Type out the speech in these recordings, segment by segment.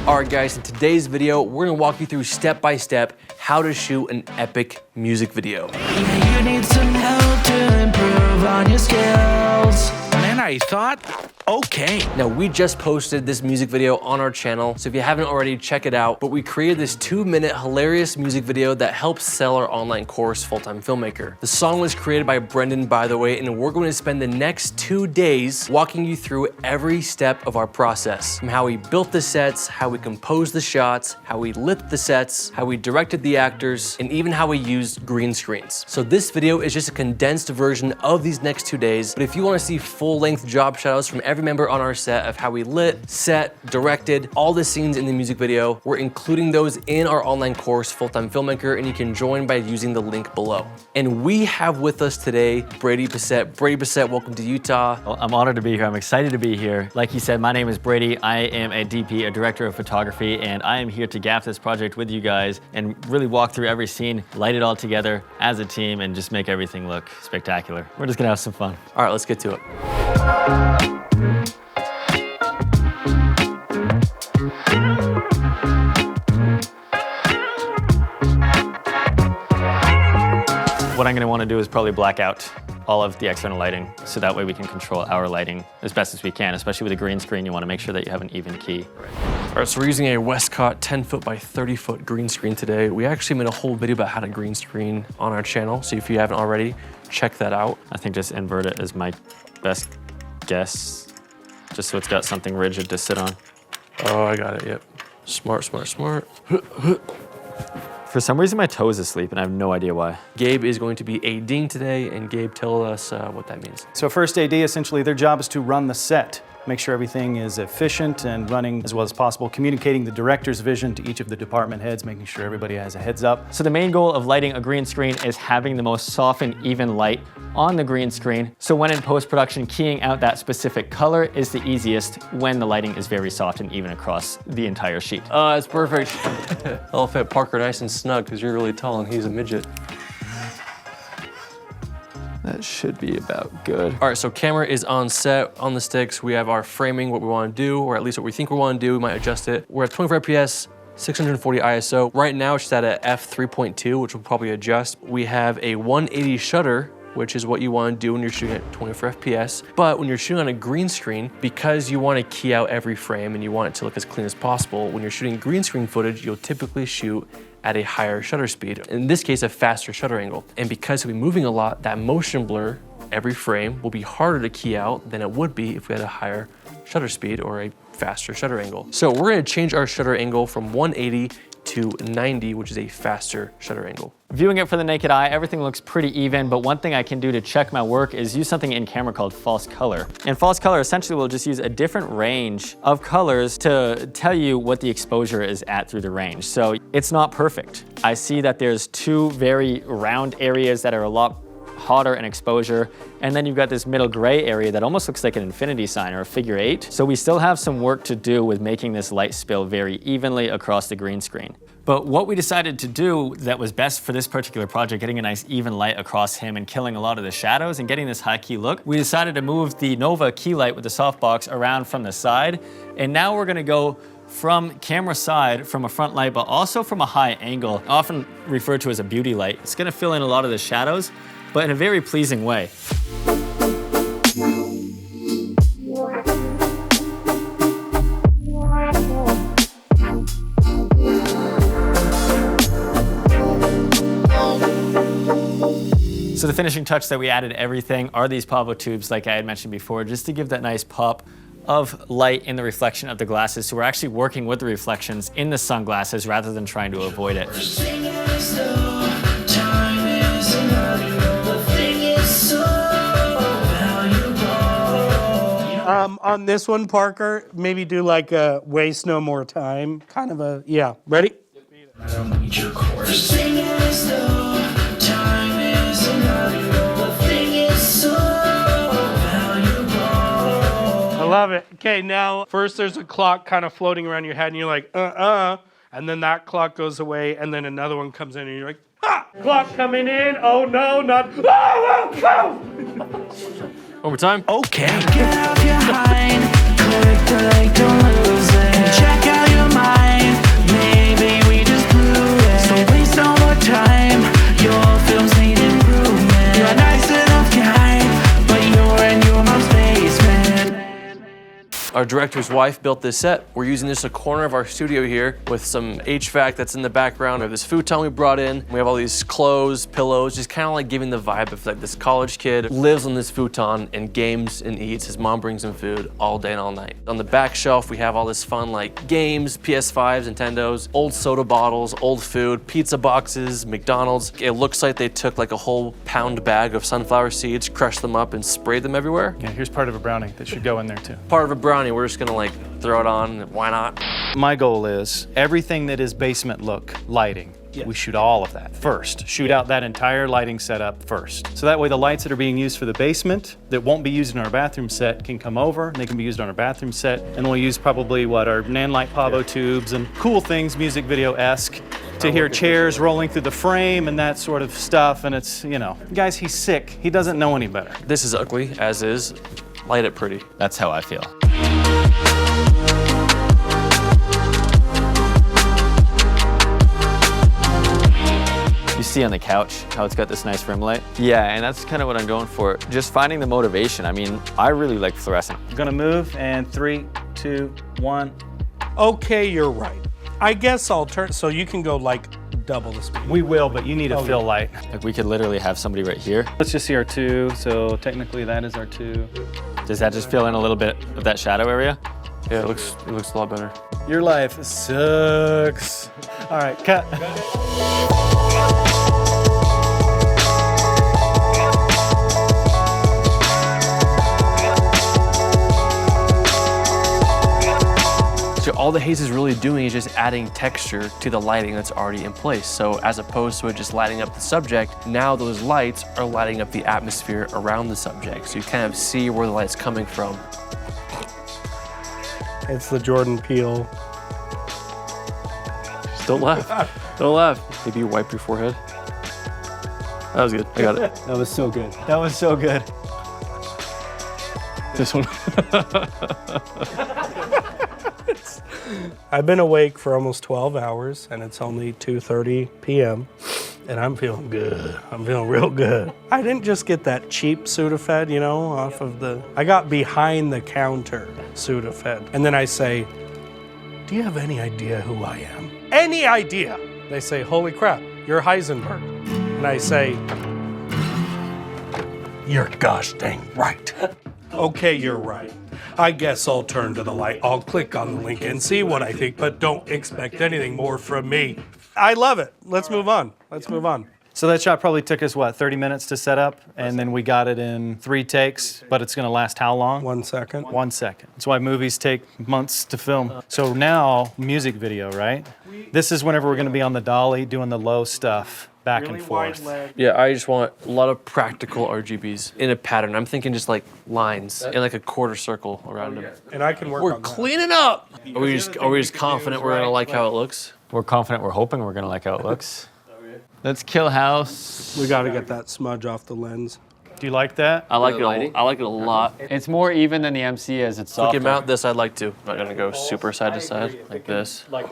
All right, guys, in today's video, we're gonna walk you through step by step how to shoot an epic music video. Yeah, you need some help to improve on your skills. And I thought, okay. Now, we just posted this music video on our channel, so if you haven't already, check it out. But we created this 2-minute hilarious music video that helps sell our online course, Full-Time Filmmaker. The song was created by Brendan, by the way, and we're going to spend the next 2 days walking you through every step of our process. From how we built the sets, how we composed the shots, how we lit the sets, how we directed the actors, and even how we used green screens. So this video is just a condensed version of these next 2 days, but if you want to see full-length job shadows from every member on our set of how we lit, set, directed, all the scenes in the music video, we're including those in our online course, Full-Time Filmmaker, and you can join by using the link below. And we have with us today, Brady Bissett. Brady Bissett, welcome to Utah. Well, I'm honored to be here. I'm excited to be here. Like you said, my name is Brady. I am a DP, a director of photography, and I am here to gaff this project with you guys and really walk through every scene, light it all together as a team, and just make everything look spectacular. We're just gonna have some fun. All right, let's get to it. What I'm gonna wanna do is probably black out all of the external lighting, so that way we can control our lighting as best as we can. Especially with a green screen, you wanna make sure that you have an even key. All right, so we're using a Westcott 10-foot by 30-foot green screen today. We actually made a whole video about how to green screen on our channel, so if you haven't already, check that out. I think just invert it is my best guess, just so it's got something rigid to sit on. Oh, I got it, yep. Smart, smart, smart. For some reason, my toe is asleep, and I have no idea why. Gabe is going to be ADing today, and Gabe, tell us what that means. So first AD, essentially their job is to run the set, make sure everything is efficient and running as well as possible, communicating the director's vision to each of the department heads, making sure everybody has a heads up. So the main goal of lighting a green screen is having the most soft and even light on the green screen. So when in post-production, keying out that specific color is the easiest when the lighting is very soft and even across the entire sheet. Oh, that's perfect. That'll fit Parker nice and snug, because you're really tall and he's a midget. That should be about good. All right, so camera is on set, on the sticks. We have our framing, what we want to do, or at least what we think we want to do. We might adjust it. We're at 24 FPS, 640 ISO. Right now, it's at a f3.2, which we'll probably adjust. We have a 180 shutter, which is what you want to do when you're shooting at 24 FPS. But when you're shooting on a green screen, because you want to key out every frame and you want it to look as clean as possible, when you're shooting green screen footage, you'll typically shoot at a higher shutter speed. In this case, a faster shutter angle. And because we'll be moving a lot, that motion blur every frame will be harder to key out than it would be if we had a higher shutter speed or a faster shutter angle. So we're gonna change our shutter angle from 180 to 90, which is a faster shutter angle. Viewing it for the naked eye, everything looks pretty even, but one thing I can do to check my work is use something in camera called false color. And false color essentially will just use a different range of colors to tell you what the exposure is at through the range. So it's not perfect. I see that there's 2 very round areas that are a lot hotter in exposure, and then you've got this middle gray area that almost looks like an infinity sign or a figure 8. So we still have some work to do with making this light spill very evenly across the green screen. But what we decided to do that was best for this particular project, getting a nice even light across him and killing a lot of the shadows and getting this high key look, we decided to move the Nova key light with the softbox around from the side. And now we're gonna go from camera side, from a front light, but also from a high angle, often referred to as a beauty light. It's gonna fill in a lot of the shadows, but in a very pleasing way. So the finishing touch that we added everything are these Pavo tubes, like I had mentioned before, just to give that nice pop of light in the reflection of the glasses. So we're actually working with the reflections in the sunglasses rather than trying to avoid it. On this one, Parker, maybe do like a waste no more time, kind of a, yeah. Ready? I don't need your course. I love it. Okay, now first there's a clock kind of floating around your head and you're like, and then that clock goes away and then another one comes in and you're like, ah! Clock coming in, oh no, not, One more time. Okay. Get off your hind, click the link, don't lose it. Check out your mind. Our director's wife built this set. We're using this a corner of our studio here with some HVAC that's in the background. We have this futon we brought in. We have all these clothes, pillows, just kind of like giving the vibe of like this college kid lives on this futon and games and eats. His mom brings him food all day and all night. On the back shelf, we have all this fun like games, PS5s, Nintendos, old soda bottles, old food, pizza boxes, McDonald's. It looks like they took like a whole pound bag of sunflower seeds, crushed them up and sprayed them everywhere. Yeah, here's part of a brownie that should go in there too. Part of a brownie, we're just gonna like throw it on, why not? My goal is everything that is basement look, lighting, we shoot all of that first. Shoot out that entire lighting setup first. So that way the lights that are being used for the basement that won't be used in our bathroom set can come over and they can be used on our bathroom set. And we'll use probably what, our Nanlite Pavo tubes and cool things, music video-esque, to hear chairs rolling through the frame and that sort of stuff. And it's, you know, guys, he's sick. He doesn't know any better. This is ugly, as is. Light it pretty. That's how I feel. You see on the couch how it's got this nice rim light? Yeah, and that's kind of what I'm going for. Just finding the motivation. I mean, I really like fluorescent. I'm gonna move and 3, 2, 1. Okay, you're right. I guess I'll turn, so you can go like double the speed. We will, but you need a fill light. Like we could literally have somebody right here. Let's just see our 2, so technically that is our 2. Does that just fill in a little bit of that shadow area? Yeah, it looks a lot better. Your life sucks. All right, cut. So all the haze is really doing is just adding texture to the lighting that's already in place. So as opposed to it just lighting up the subject, now those lights are lighting up the atmosphere around the subject. So you kind of see where the light's coming from. It's the Jordan Peele. Just don't laugh. Don't laugh. Maybe you wipe your forehead. That was good. I got it. That was so good. That was so good. This one. I've been awake for almost 12 hours and it's only 2:30 p.m. and I'm feeling good. I'm feeling real good. I didn't just get that cheap Sudafed, you know, off of I got behind the counter Sudafed. And then I say, do you have any idea who I am? Any idea? They say, holy crap, you're Heisenberg. And I say, you're gosh dang right. Okay, you're right. I guess I'll turn to the light. I'll click on the link and see what I think, but don't expect anything more from me. I love it. Let's move on. Let's move on. So that shot probably took us, what, 30 minutes to set up? And then we got it in 3 takes, but it's gonna last how long? 1 second. 1 second. That's why movies take months to film. So now, music video, right? This is whenever we're gonna be on the dolly doing the low stuff. Back and forth. Yeah, I just want a lot of practical RGBs in a pattern. I'm thinking just like lines in like a quarter circle around them. And I can work We're on cleaning up. Are we just confident we're gonna like how it looks? We're confident, we're hoping we're gonna like how it looks. Let's kill house. that. We gotta get that smudge off the lens. Do you like that? I like it. I like it a lot. It's more even than the MC as it's We softer. can mount this. I'd like to. I'm not gonna go super side to side like this. Like,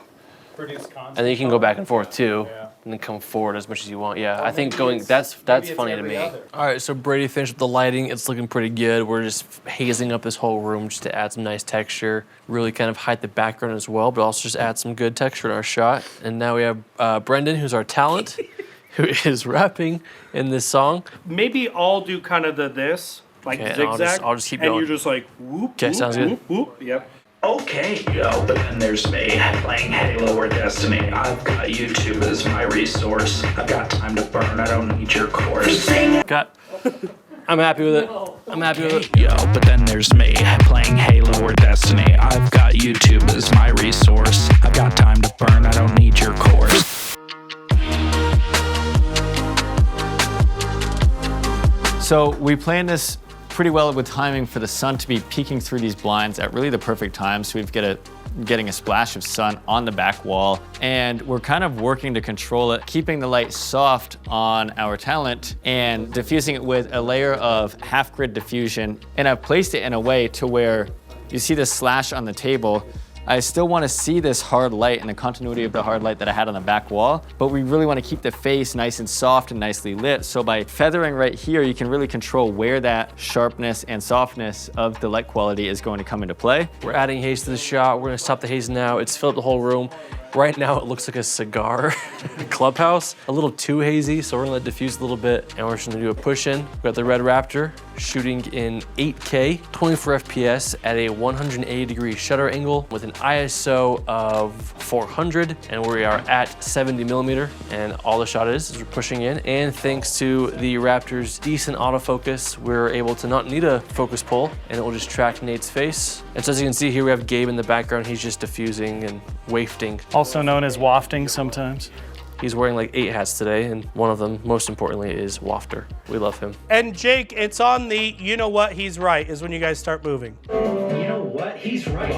produce content. And then you can go back and forth too, and then come forward as much as you want. Yeah, I think going, that's funny to me. All right, so Brady finished with the lighting. It's looking pretty good. We're just hazing up this whole room just to add some nice texture, really kind of hide the background as well, but also just add some good texture in our shot. And now we have Brendan, who's our talent, who is rapping in this song. Maybe I'll do kind of this, like Okay, and zigzag. I'll just keep and going. you're just like, whoop, Okay, whoop, sounds good. whoop, whoop. Yep. Okay, yo, but then there's me playing Halo or Destiny. I've got YouTube as my resource. I've got time to burn. I don't need your course. Got. I'm happy with it. I'm happy with it. Yo, but then there's me playing Halo or Destiny. I've got YouTube as my resource. I've got time to burn. I don't need your course. So we planned this pretty well with timing for the sun to be peeking through these blinds at really the perfect time. So we've getting a splash of sun on the back wall, and we're kind of working to control it, keeping the light soft on our talent and diffusing it with a layer of half-grid diffusion. And I've placed it in a way to where you see the slash on the table, I still want to see this hard light and the continuity of the hard light that I had on the back wall, but we really want to keep the face nice and soft and nicely lit. So by feathering right here, you can really control where that sharpness and softness of the light quality is going to come into play. We're adding haze to the shot. We're gonna stop the haze now. It's filled the whole room. Right now it looks like a cigar clubhouse, a little too hazy, so we're gonna let it diffuse a little bit, and we're just gonna do a push in. We've got the Red Raptor shooting in 8K, 24 FPS at a 180-degree shutter angle with an ISO of 400, and we are at 70 millimeter, and all the shot is we're pushing in, and thanks to the Raptor's decent autofocus, we're able to not need a focus pull, and it will just track Nate's face. And so as you can see here, we have Gabe in the background. He's just diffusing and wafting. Also known as wafting sometimes. He's wearing like 8 hats today, and one of them, most importantly, is Wafter. We love him. And Jake, it's on the you know what, he's right, is when you guys start moving. You know what? He's right.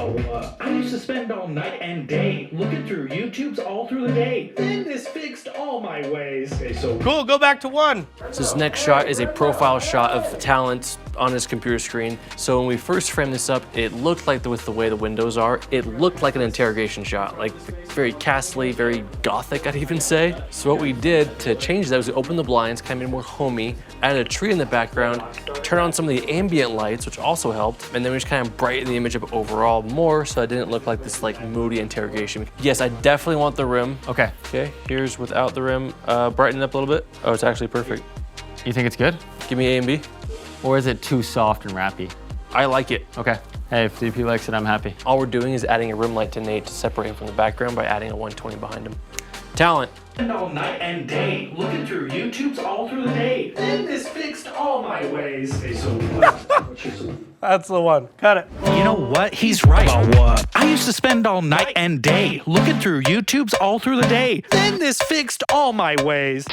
I used to spend all night and day looking through YouTube's all through the day. Then this fixed all my ways. Okay, so Cool, go back to 1. So this next shot is a profile shot of talent on his computer screen. So when we first framed this up, it looked like with the way the windows are, it looked like an interrogation shot, like very castly, very gothic, I'd even say. So what we did to change that was we opened the blinds, kind of made it more homey, added a tree in the background, turned on some of the ambient lights, which also helped, and then we just kind of brightened the image up overall more so it didn't look like this like moody interrogation. Yes, I definitely want the rim. Okay. Okay, here's without the rim. Brighten it up a little bit. Oh, it's actually perfect. You think it's good? Give me A and B. Or is it too soft and rappy? I like it. Okay. Hey, if DP likes it, I'm happy. All we're doing is adding a rim light to Nate to separate him from the background by adding a 120 behind him. Talent. spend all night and day looking through YouTube's all through the day. Then this fixed all my ways. Okay, so what's your solution? That's the one. Cut it. You know what? He's right. What? I used to spend all night and day looking through YouTube's all through the day. Then this fixed all my ways.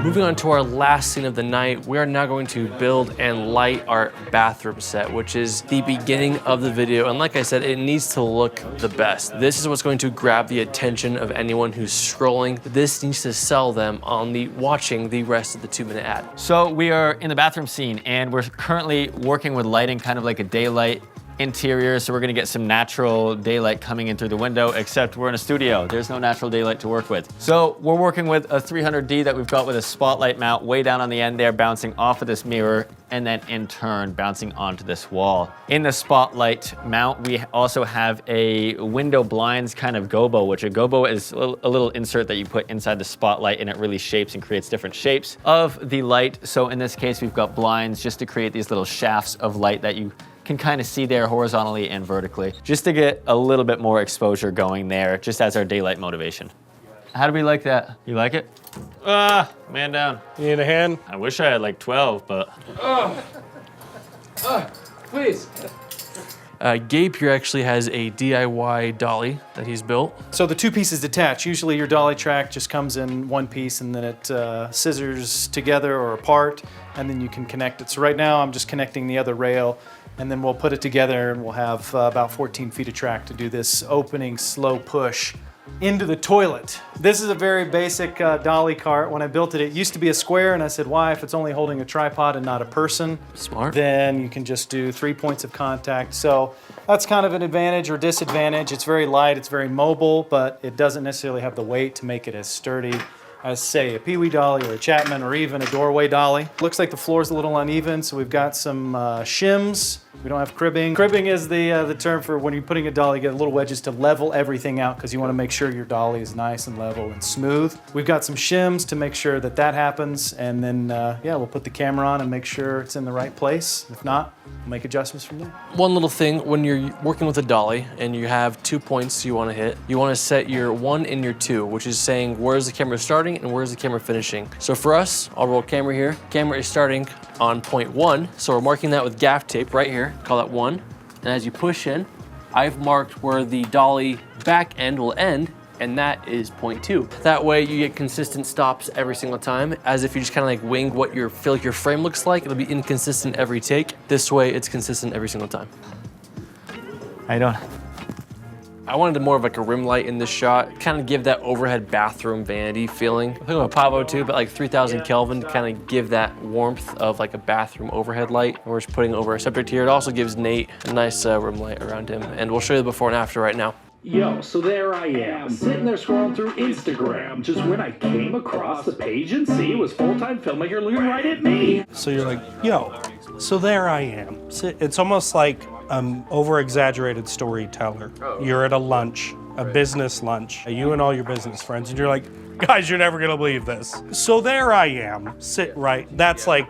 Moving on to our last scene of the night, we are now going to build and light our bathroom set, which is the beginning of the video. And like I said, it needs to look the best. This is what's going to grab the attention of anyone who's scrolling. This needs to sell them on watching the rest of the 2-minute ad. So we are in the bathroom scene and we're currently working with lighting kind of like a daylight interior, so we're gonna get some natural daylight coming in through the window, except we're in a studio. There's no natural daylight to work with. So we're working with a 300D that we've got with a spotlight mount way down on the end there, bouncing off of this mirror, and then in turn, bouncing onto this wall. In the spotlight mount, we also have a window blinds kind of gobo, which a gobo is a little insert that you put inside the spotlight and it really shapes and creates different shapes of the light. So in this case, we've got blinds just to create these little shafts of light that you can kind of see there horizontally and vertically, just to get a little bit more exposure going there, just as our daylight motivation. How do we like that? You like it? Man down. You need a hand? I wish I had like 12, but. Please. Gabe here actually has a DIY dolly that he's built. So the two pieces detach. Usually your dolly track just comes in one piece and then it scissors together or apart, and then you can connect it. So right now I'm just connecting the other rail, and then we'll put it together and we'll have about 14 feet of track to do this opening slow push into the toilet. This is a very basic dolly cart. When I built it, it used to be a square, and I said, why? If it's only holding a tripod and not a person, Smart. then you can just do 3 points of contact. So that's kind of an advantage or disadvantage. It's very light, it's very mobile, but it doesn't necessarily have the weight to make it as sturdy as, say, a Pee-wee dolly or a Chapman or even a doorway dolly. Looks like the floor's a little uneven, so we've got some shims. We don't have cribbing. Cribbing is the term for when you're putting a dolly, you get little wedges to level everything out because you want to make sure your dolly is nice and level and smooth. We've got some shims to make sure that that happens, and then, yeah, we'll put the camera on and make sure it's in the right place. If not, we'll make adjustments from there. One little thing, when you're working with a dolly and you have 2 points you want to hit, you want to set your 1 and your 2, which is saying where's the camera starting and where's the camera finishing. So for us, I'll roll camera here. Camera is starting on point 1, so we're marking that with gaff tape right here. Call that 1. And as you push in, I've marked where the dolly back end will end, and that is point 2. That way you get consistent stops every single time, as if you just kind of like wing what feel like your frame looks like. It'll be inconsistent every take. This way it's consistent every single time. How you doing? I wanted more of like a rim light in this shot, kind of give that overhead bathroom vanity feeling. I think of a Pavo too, but like 3000 Kelvin to kind of give that warmth of like a bathroom overhead light. And we're just putting over a subject here. It also gives Nate a nice rim light around him. And we'll show you the before and after right now. Yo, so there I am, sitting there scrolling through Instagram, just when I came across the page and see it was full-time filmmaker looking right at me. So you're like, yo, so there I am. It's almost like over-exaggerated storyteller. You're at a lunch, a business lunch, you and all your business friends, and you're like, guys, you're never gonna believe this. So there I am, sit right. That's like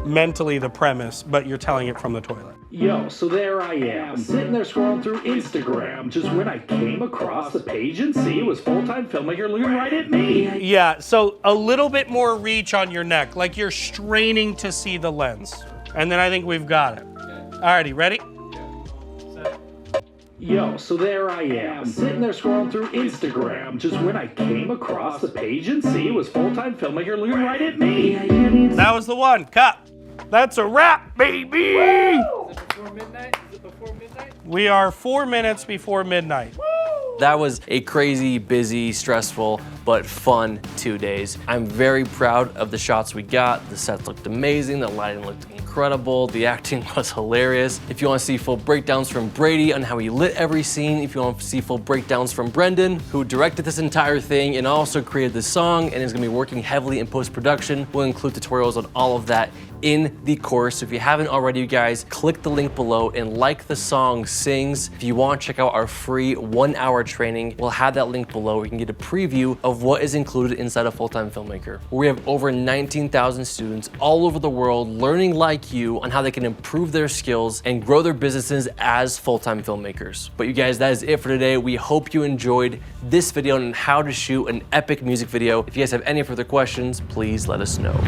mentally the premise, but you're telling it from the toilet. Yo, so there I am, sitting there scrolling through Instagram, just when I came across the page and see it was full-time filmmaker looking right at me. Yeah, so a little bit more reach on your neck, like you're straining to see the lens. And then I think we've got it. Alrighty, ready? Yo, so there I am, sitting there scrolling through Instagram, just when I came across the page and see it was full-time filmmaker looking right at me. That was the one, cut. That's a wrap, baby! Is it before midnight? Is it before midnight? We are 4 minutes before midnight. That was a crazy, busy, stressful, but fun 2 days. I'm very proud of the shots we got. The sets looked amazing, the lighting looked incredible, the acting was hilarious. If you want to see full breakdowns from Brady on how he lit every scene, if you want to see full breakdowns from Brendan, who directed this entire thing and also created this song and is going to be working heavily in post-production, we'll include tutorials on all of that in the course. So if you haven't already, you guys, click the link below and like the song Sings. If you want to check out our free 1-hour training, we'll have that link below where you can get a preview of what is included inside a full-time filmmaker. We have over 19,000 students all over the world learning like you on how they can improve their skills and grow their businesses as full-time filmmakers. But you guys, that is it for today. We hope you enjoyed this video on how to shoot an epic music video. If you guys have any further questions, please let us know.